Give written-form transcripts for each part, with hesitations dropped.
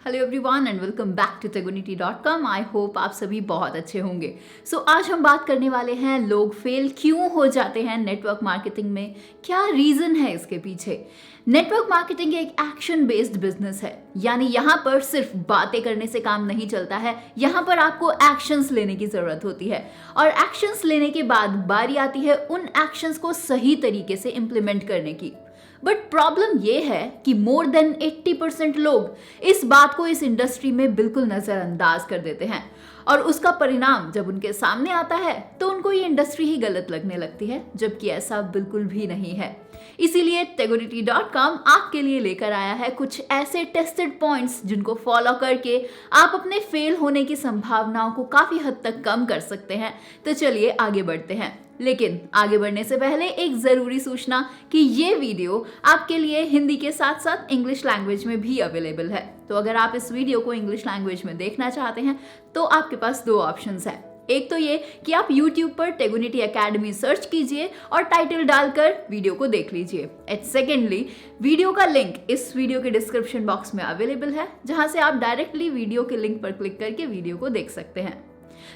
Hello everyone and welcome back to tegonity.com। I hope आप सभी बहुत अच्छे होंगे। आज हम बात करने वाले हैं लोग फेल क्यों हो जाते हैं नेटवर्क मार्केटिंग में, क्या रीज़न है इसके पीछे। नेटवर्क मार्केटिंग एक एक्शन बेस्ड बिजनेस है, यानी यहाँ पर सिर्फ बातें करने से काम नहीं चलता है, यहाँ पर आपको एक्शंस लेने की ज़रूरत होती है और एक्शंस लेने के बाद बारी आती है उन एक्शंस को सही तरीके से इम्प्लीमेंट करने की। बट प्रॉब्लम ये है कि मोर देन 80% लोग इस बात को इस इंडस्ट्री में बिल्कुल नज़रअंदाज कर देते हैं और उसका परिणाम जब उनके सामने आता है तो उनको ये इंडस्ट्री ही गलत लगने लगती है, जबकि ऐसा बिल्कुल भी नहीं है। इसीलिए tegonity.com आपके लिए लेकर आया है कुछ ऐसे टेस्टेड पॉइंट्स जिनको फॉलो करके आप अपने फेल होने की संभावनाओं को काफ़ी हद तक कम कर सकते हैं। तो चलिए आगे बढ़ते हैं, लेकिन आगे बढ़ने से पहले एक ज़रूरी सूचना कि ये वीडियो आपके लिए हिंदी के साथ साथ इंग्लिश लैंग्वेज में भी अवेलेबल है। तो अगर आप इस वीडियो को इंग्लिश लैंग्वेज में देखना चाहते हैं तो आपके पास दो ऑप्शंस हैं। एक तो ये कि आप YouTube पर टेगोनिटी एकेडमी सर्च कीजिए और टाइटल डालकर वीडियो को देख लीजिए। एंड सेकेंडली, वीडियो का लिंक इस वीडियो के डिस्क्रिप्शन बॉक्स में अवेलेबल है, जहां से आप डायरेक्टली वीडियो के लिंक पर क्लिक करके वीडियो को देख सकते हैं।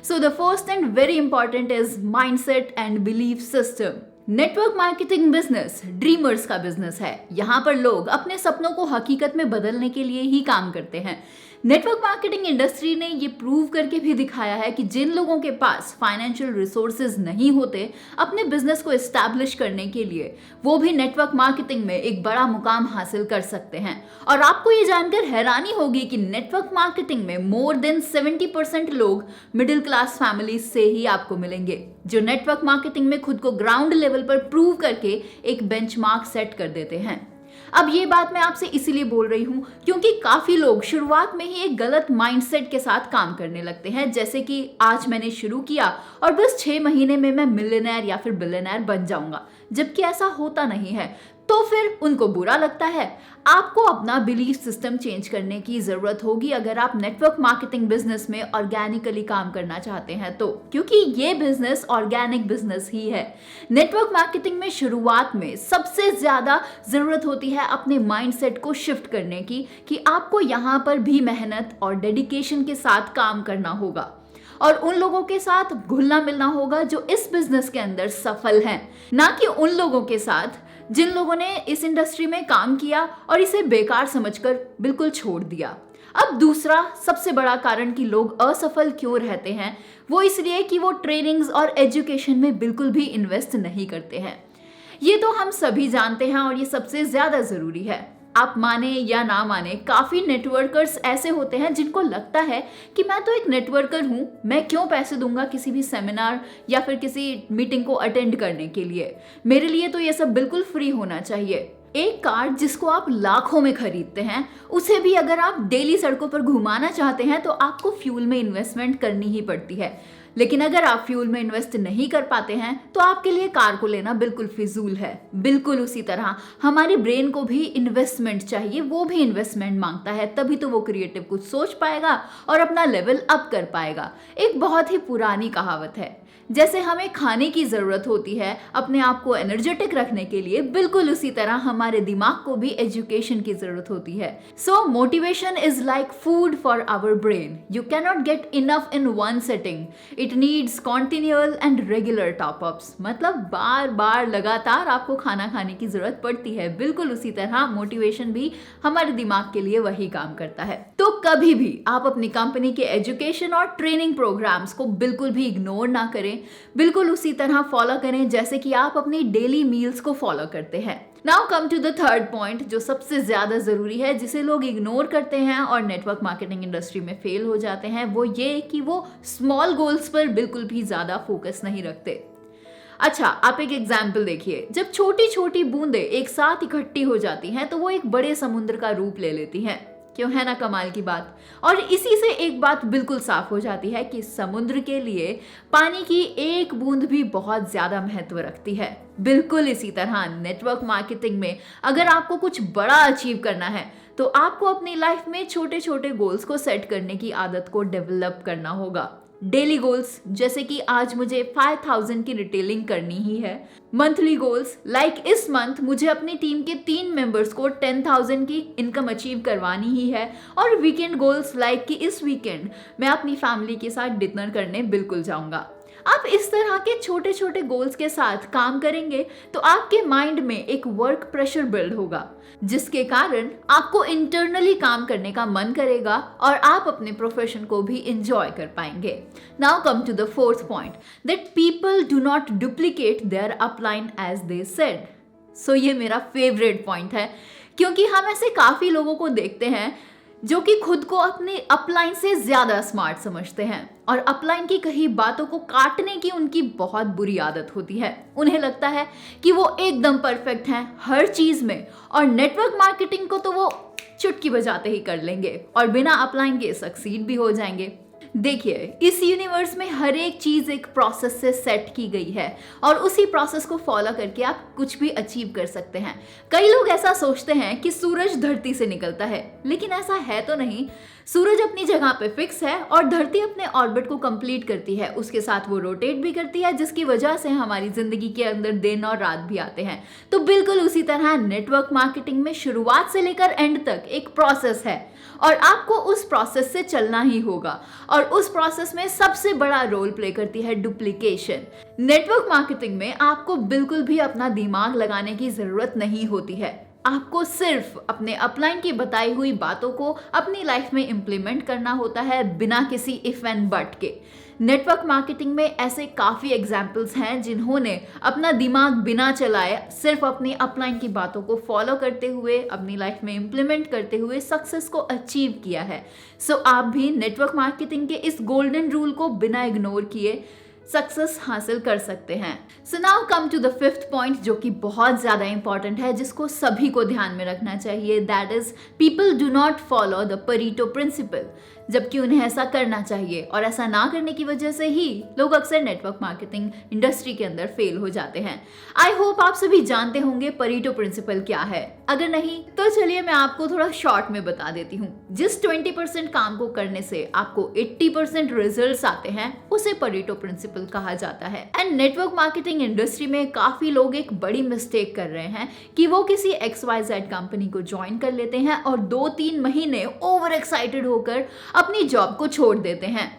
So the first and very important is mindset and belief system. Network marketing business dreamers का बिजनेस है। यहाँ पर लोग अपने सपनों को हकीकत में बदलने के लिए ही काम करते हैं। नेटवर्क मार्केटिंग इंडस्ट्री ने ये प्रूव करके भी दिखाया है कि जिन लोगों के पास फाइनेंशियल रिसोर्सेज नहीं होते अपने बिजनेस को एस्टैब्लिश करने के लिए, वो भी नेटवर्क मार्केटिंग में एक बड़ा मुकाम हासिल कर सकते हैं। और आपको ये जानकर हैरानी होगी कि नेटवर्क मार्केटिंग में मोर देन 70% लोग मिडिल क्लास फैमिली से ही आपको मिलेंगे, जो नेटवर्क मार्केटिंग में खुद को ग्राउंड लेवल पर प्रूव करके एक बेंचमार्क सेट कर देते हैं। अब ये बात मैं आपसे इसीलिए बोल रही हूँ क्योंकि काफी लोग शुरुआत में ही एक गलत माइंडसेट के साथ काम करने लगते हैं, जैसे कि आज मैंने शुरू किया और बस 6 महीने में मैं मिलियनेयर या फिर बिलियनेयर बन जाऊंगा, जबकि ऐसा होता नहीं है। तो फिर उनको बुरा लगता है। आपको अपना बिलीफ सिस्टम चेंज करने की जरूरत होगी अगर आप नेटवर्क मार्केटिंग बिजनेस में ऑर्गेनिकली काम करना चाहते हैं तो, क्योंकि ये बिजनेस ऑर्गेनिक बिजनेस ही है। नेटवर्क मार्केटिंग में शुरुआत में सबसे ज्यादा जरूरत होती है अपने माइंडसेट को शिफ्ट करने की, कि आपको यहाँ पर भी मेहनत और डेडिकेशन के साथ काम करना होगा और उन लोगों के साथ घुलना मिलना होगा जो इस बिजनेस के अंदर सफल हैं, ना कि उन लोगों के साथ जिन लोगों ने इस इंडस्ट्री में काम किया और इसे बेकार समझकर बिल्कुल छोड़ दिया। अब दूसरा सबसे बड़ा कारण कि लोग असफल क्यों रहते हैं, वो इसलिए कि वो ट्रेनिंग्स और एजुकेशन में बिल्कुल भी इन्वेस्ट नहीं करते हैं। ये तो हम सभी जानते हैं और ये सबसे ज्यादा जरूरी है। आप माने या ना माने, काफी नेटवर्कर्स ऐसे होते हैं जिनको लगता है कि मैं तो एक नेटवर्कर हूं, मैं क्यों पैसे दूंगा किसी भी सेमिनार या फिर किसी मीटिंग को अटेंड करने के लिए, मेरे लिए तो ये सब बिल्कुल फ्री होना चाहिए। एक कार जिसको आप लाखों में खरीदते हैं, उसे भी अगर आप डेली सड़कों पर घुमाना चाहते हैं तो आपको फ्यूल में इन्वेस्टमेंट करनी ही पड़ती है। लेकिन अगर आप फ्यूल में इन्वेस्ट नहीं कर पाते हैं तो आपके लिए कार को लेना बिल्कुल फिजूल है। बिल्कुल उसी तरह हमारे ब्रेन को भी इन्वेस्टमेंट चाहिए, वो भी इन्वेस्टमेंट मांगता है, तभी तो वो क्रिएटिव कुछ सोच पाएगा और अपना लेवल अप कर पाएगा। एक बहुत ही पुरानी कहावत है, जैसे हमें खाने की जरूरत होती है अपने आप को एनर्जेटिक रखने के लिए, बिल्कुल उसी तरह हमारे दिमाग को भी एजुकेशन की जरूरत होती है। So motivation is like food for our brain, you can not get enough in one setting, it needs continual and regular top ups. मतलब बार बार लगातार आपको खाना खाने की जरूरत पड़ती है। बिल्कुल उसी तरह मोटिवेशन भी हमारे दिमाग के लिए वही काम करता है। तो कभी भी आप अपनी कंपनी के एजुकेशन और ट्रेनिंग प्रोग्राम्स को बिल्कुल भी इग्नोर ना करें, बिल्कुल उसी तरह फॉलो करें जैसे कि आप अपनी डेली मील्स को फॉलो करते हैं। Now come to the third point, जो सबसे ज्यादा जरूरी है, जिसे लोग इग्नोर करते हैं और नेटवर्क मार्केटिंग इंडस्ट्री में फेल हो जाते हैं, वो ये कि वो स्मॉल गोल्स पर बिल्कुल भी ज्यादा फोकस नहीं रखते। अच्छा, आप एक एग्जाम्पल देखिए, जब छोटी छोटी बूंदें एक साथ इकट्ठी हो जाती हैं तो वो एक बड़े समुद्र का रूप ले लेती हैं। क्यों, है ना कमाल की बात। और इसी से एक बात बिल्कुल साफ हो जाती है कि समुद्र के लिए पानी की एक बूंद भी बहुत ज्यादा महत्व रखती है। बिल्कुल इसी तरह नेटवर्क मार्केटिंग में अगर आपको कुछ बड़ा अचीव करना है तो आपको अपनी लाइफ में छोटे छोटे गोल्स को सेट करने की आदत को डेवलप करना होगा। डेली गोल्स जैसे कि आज मुझे 5000 की रिटेलिंग करनी ही है, मंथली गोल्स लाइक इस मंथ मुझे अपनी टीम के 3 मेंबर्स को 10,000 की इनकम अचीव करवानी ही है, और वीकेंड गोल्स लाइक कि इस वीकेंड मैं अपनी फैमिली के साथ डिनर करने बिल्कुल जाऊंगा। आप इस तरह के छोटे छोटे गोल्स के साथ काम करेंगे तो आपके माइंड में एक वर्क प्रेशर बिल्ड होगा, जिसके कारण आपको इंटरनली काम करने का मन करेगा और आप अपने प्रोफेशन को भी एंजॉय कर पाएंगे। Now come to the fourth point, that people do not duplicate their upline as they said. So ये मेरा फेवरेट पॉइंट है, क्योंकि हम ऐसे काफी लोगों को देखते हैं जो कि खुद को अपने अपलाइन से ज्यादा स्मार्ट समझते हैं और अपलाइन की कही बातों को काटने की उनकी बहुत बुरी आदत होती है। उन्हें लगता है कि वो एकदम परफेक्ट हैं हर चीज में, और नेटवर्क मार्केटिंग को तो वो चुटकी बजाते ही कर लेंगे और बिना अपलाइन के सक्सीड भी हो जाएंगे। देखिए, इस यूनिवर्स में हर एक चीज एक प्रोसेस से सेट की गई है और उसी प्रोसेस को फॉलो करके आप कुछ भी अचीव कर सकते हैं। कई लोग ऐसा सोचते हैं कि सूरज धरती से निकलता है, लेकिन ऐसा है तो नहीं। सूरज अपनी जगह पे फिक्स है और धरती अपने ऑर्बिट को कंप्लीट करती है, उसके साथ वो रोटेट भी करती है, जिसकी वजह से हमारी जिंदगी के अंदर दिन और रात भी आते हैं। तो बिल्कुल उसी तरह नेटवर्क मार्केटिंग में शुरुआत से लेकर एंड तक एक प्रोसेस है और आपको उस प्रोसेस से चलना ही होगा, और उस प्रोसेस में सबसे बड़ा रोल प्ले करती है डुप्लीकेशन। नेटवर्क मार्केटिंग में आपको बिल्कुल भी अपना दिमाग लगाने की जरूरत नहीं होती है। आपको सिर्फ अपने अपलाइन की बताई हुई बातों को अपनी लाइफ में इंप्लीमेंट करना होता है, बिना किसी इफ एंड बट के। नेटवर्क मार्केटिंग में ऐसे काफी एग्जाम्पल्स हैं जिन्होंने अपना दिमाग बिना चलाए सिर्फ अपनी अपलाइन की बातों को फॉलो करते हुए अपनी लाइफ में इंप्लीमेंट करते हुए सक्सेस को अचीव किया है। सो आप भी नेटवर्क मार्केटिंग के इस गोल्डन रूल को बिना इग्नोर किए सक्सेस हासिल कर सकते हैं। So now come to the fifth point, जो कि बहुत ज्यादा इंपॉर्टेंट है, जिसको सभी को ध्यान में रखना चाहिए। That is people do not follow the Pareto principle, जबकि उन्हें ऐसा करना चाहिए, और ऐसा ना करने की वजह से ही लोग अक्सर नेटवर्क मार्केटिंग इंडस्ट्री के अंदर फेल हो जाते हैं। आई होप आप सभी जानते होंगे परेटो प्रिंसिपल क्या है। अगर नहीं तो चलिए मैं आपको थोड़ा शॉर्ट में बता देती हूँ। जिस 20% काम को करने से आपको 80% रिजल्ट्स आते हैं, उसे परेटो प्रिंसिपल कहा जाता है। एंड नेटवर्क मार्केटिंग इंडस्ट्री में काफी लोग एक बड़ी मिस्टेक कर रहे हैं कि वो किसी XYZ कंपनी को ज्वाइन कर लेते हैं और 2-3 महीने ओवर एक्साइटेड होकर अपनी जॉब को छोड़ देते हैं,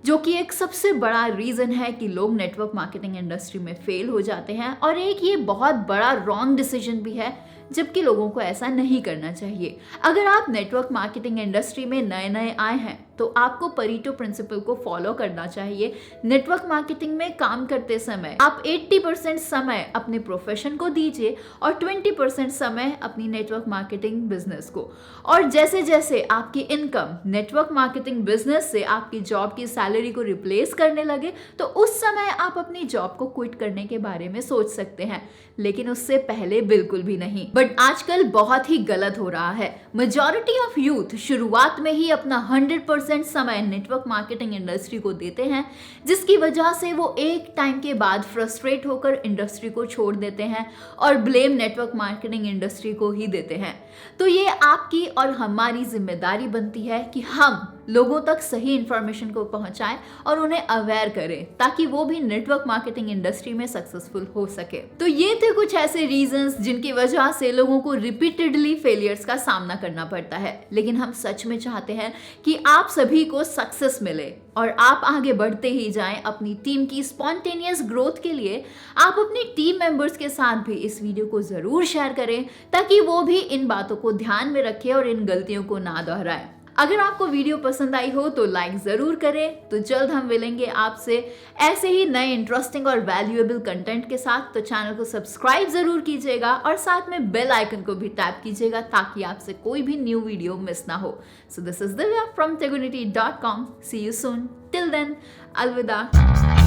जो कि एक सबसे बड़ा रीजन है कि लोग नेटवर्क मार्केटिंग इंडस्ट्री में फेल हो जाते हैं। और एक ये बहुत बड़ा रॉन्ग डिसीजन भी है, जबकि लोगों को ऐसा नहीं करना चाहिए। अगर आप नेटवर्क मार्केटिंग इंडस्ट्री में नए नए आए हैं तो आपको परेटो प्रिंसिपल को फॉलो करना चाहिए। नेटवर्क मार्केटिंग में काम करते समय आप 80% समय अपने प्रोफेशन को दीजिए और 20% समय अपनी नेटवर्क मार्केटिंग बिजनेस को। और जैसे जैसे आपकी इनकम नेटवर्क मार्केटिंग बिजनेस से आपकी जॉब की सैलरी को रिप्लेस करने लगे तो उस समय आप अपनी जॉब को क्विट करने के बारे में सोच सकते हैं, लेकिन उससे पहले बिल्कुल भी नहीं। बट आजकल बहुत ही गलत हो रहा है। मेजॉरिटी ऑफ यूथ शुरुआत में ही अपना 100% समय नेटवर्क मार्केटिंग इंडस्ट्री को देते हैं, जिसकी वजह से वो एक टाइम के बाद फ्रस्ट्रेट होकर इंडस्ट्री को छोड़ देते हैं और ब्लेम नेटवर्क मार्केटिंग इंडस्ट्री को ही देते हैं। तो ये आपकी और हमारी जिम्मेदारी बनती है कि हम लोगों तक सही इंफॉर्मेशन को पहुंचाएं और उन्हें अवेयर करें, ताकि वो भी नेटवर्क मार्केटिंग इंडस्ट्री में सक्सेसफुल हो सके। तो ये थे कुछ ऐसे रीजंस जिनकी वजह से लोगों को रिपीटेडली फेलियर्स का सामना करना पड़ता है। लेकिन हम सच में चाहते हैं कि आप सभी को सक्सेस मिले और आप आगे बढ़ते ही जाएं अपनी टीम की स्पॉन्टेनियस ग्रोथ के लिए। आप अपनी टीम मेंबर्स के साथ भी इस वीडियो को जरूर शेयर करें, ताकि वो भी इन बातों को ध्यान में रखें और इन गलतियों को ना दोहराएं। अगर आपको वीडियो पसंद आई हो तो लाइक जरूर करें। तो जल्द हम मिलेंगे आपसे ऐसे ही नए इंटरेस्टिंग और वैल्यूएबल कंटेंट के साथ। तो चैनल को सब्सक्राइब जरूर कीजिएगा और साथ में बेल आइकन को भी टैप कीजिएगा, ताकि आपसे कोई भी न्यू वीडियो मिस ना हो। So this is Divya from tegunity.com. See you soon. Till then, अलविदा।